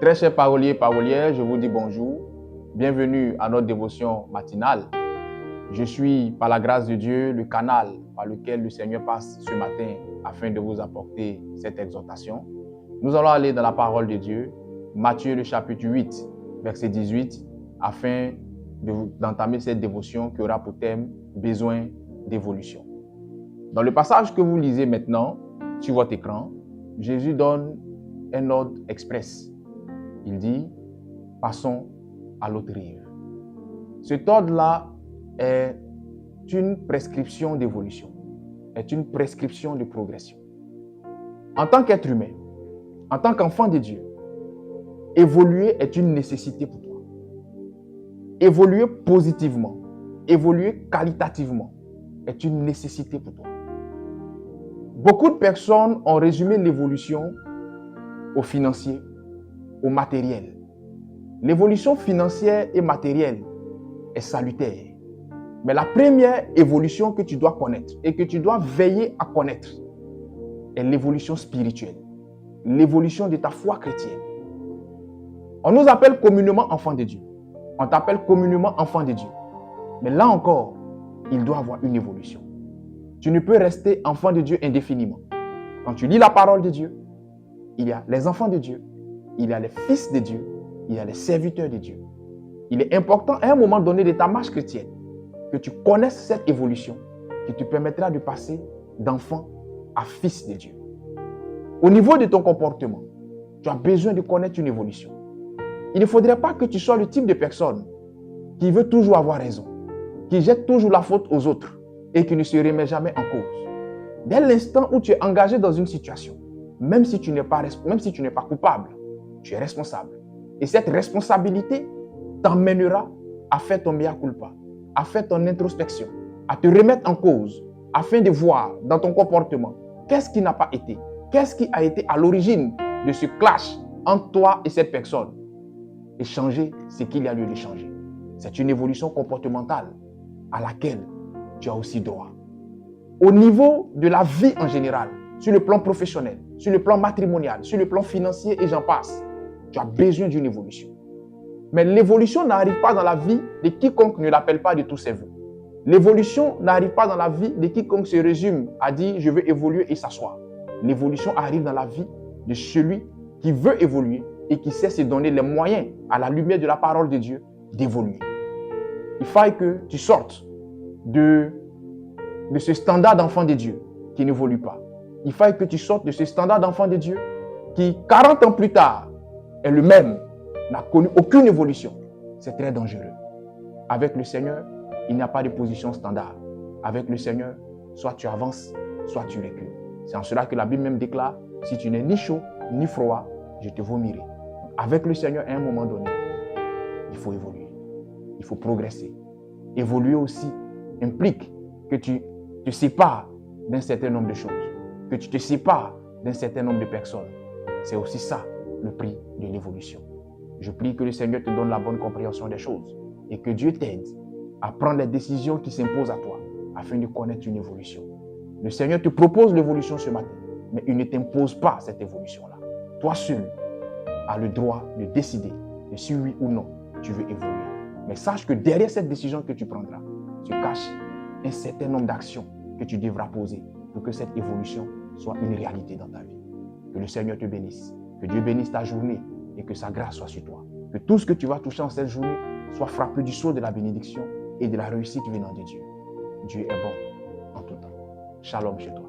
Très chers paroliers et parolières, je vous dis bonjour. Bienvenue à notre dévotion matinale. Je suis, par la grâce de Dieu, le canal par lequel le Seigneur passe ce matin afin de vous apporter cette exhortation. Nous allons aller dans la parole de Dieu, Matthieu le chapitre 8, verset 18, afin d'entamer cette dévotion qui aura pour thème « Besoin d'évolution ». Dans le passage que vous lisez maintenant sur votre écran, Jésus donne un ordre express. Il dit « Passons à l'autre rive ». Cet ordre-là est une prescription d'évolution, est une prescription de progression. En tant qu'être humain, en tant qu'enfant de Dieu, évoluer est une nécessité pour toi. Évoluer positivement, évoluer qualitativement est une nécessité pour toi. Beaucoup de personnes ont résumé l'évolution au financier, au matériel. L'évolution financière et matérielle est salutaire. Mais la première évolution que tu dois connaître et que tu dois veiller à connaître est l'évolution spirituelle, l'évolution de ta foi chrétienne. On nous appelle communément enfants de Dieu. On t'appelle communément enfant de Dieu. Mais là encore, il doit avoir une évolution. Tu ne peux rester enfant de Dieu indéfiniment. Quand tu lis la parole de Dieu, il y a les enfants de Dieu, il y a les fils de Dieu, il y a les serviteurs de Dieu. Il est important à un moment donné de ta marche chrétienne que tu connaisses cette évolution qui te permettra de passer d'enfant à fils de Dieu. Au niveau de ton comportement, tu as besoin de connaître une évolution. Il ne faudrait pas que tu sois le type de personne qui veut toujours avoir raison, qui jette toujours la faute aux autres et qui ne se remet jamais en cause. Dès l'instant où tu es engagé dans une situation, même si tu n'es pas coupable, tu es responsable. Et cette responsabilité t'emmènera à faire ton mea culpa, à faire ton introspection, à te remettre en cause, afin de voir dans ton comportement qu'est-ce qui n'a pas été, qu'est-ce qui a été à l'origine de ce clash entre toi et cette personne, et changer ce qu'il y a lieu de changer. C'est une évolution comportementale à laquelle tu as aussi droit. Au niveau de la vie en général, sur le plan professionnel, sur le plan matrimonial, sur le plan financier et j'en passe, tu as besoin d'une évolution. Mais l'évolution n'arrive pas dans la vie de quiconque ne l'appelle pas de tous ses voeux. L'évolution n'arrive pas dans la vie de quiconque se résume à dire « je veux évoluer » et s'asseoir. L'évolution arrive dans la vie de celui qui veut évoluer et qui sait se donner les moyens, à la lumière de la parole de Dieu, d'évoluer. Il faut que tu sortes de ce standard d'enfant de Dieu qui n'évolue pas. Il faut que tu sortes de ce standard d'enfant de Dieu qui, 40 ans plus tard, est le même, n'a connu aucune évolution. C'est très dangereux. Avec le Seigneur, il n'y a pas de position standard. Avec le Seigneur, soit tu avances, soit tu recules. C'est en cela que la Bible même déclare, si tu n'es ni chaud, ni froid, je te vomirai. Avec le Seigneur, à un moment donné, il faut évoluer. Il faut progresser. Évoluer aussi implique que tu te sépares d'un certain nombre de choses, que tu te sépares d'un certain nombre de personnes. C'est aussi ça, le prix de l'évolution. Je prie que le Seigneur te donne la bonne compréhension des choses et que Dieu t'aide à prendre les décisions qui s'imposent à toi afin de connaître une évolution. Le Seigneur te propose l'évolution ce matin, mais il ne t'impose pas cette évolution-là. Toi seul as le droit de décider de si oui ou non tu veux évoluer. Mais sache que derrière cette décision que tu prendras, se cache un certain nombre d'actions que tu devras poser pour que cette évolution soit une réalité dans ta vie. Que le Seigneur te bénisse, que Dieu bénisse ta journée et que sa grâce soit sur toi. Que tout ce que tu vas toucher en cette journée soit frappé du sceau de la bénédiction et de la réussite venant de Dieu. Dieu est bon en tout temps. Shalom chez toi.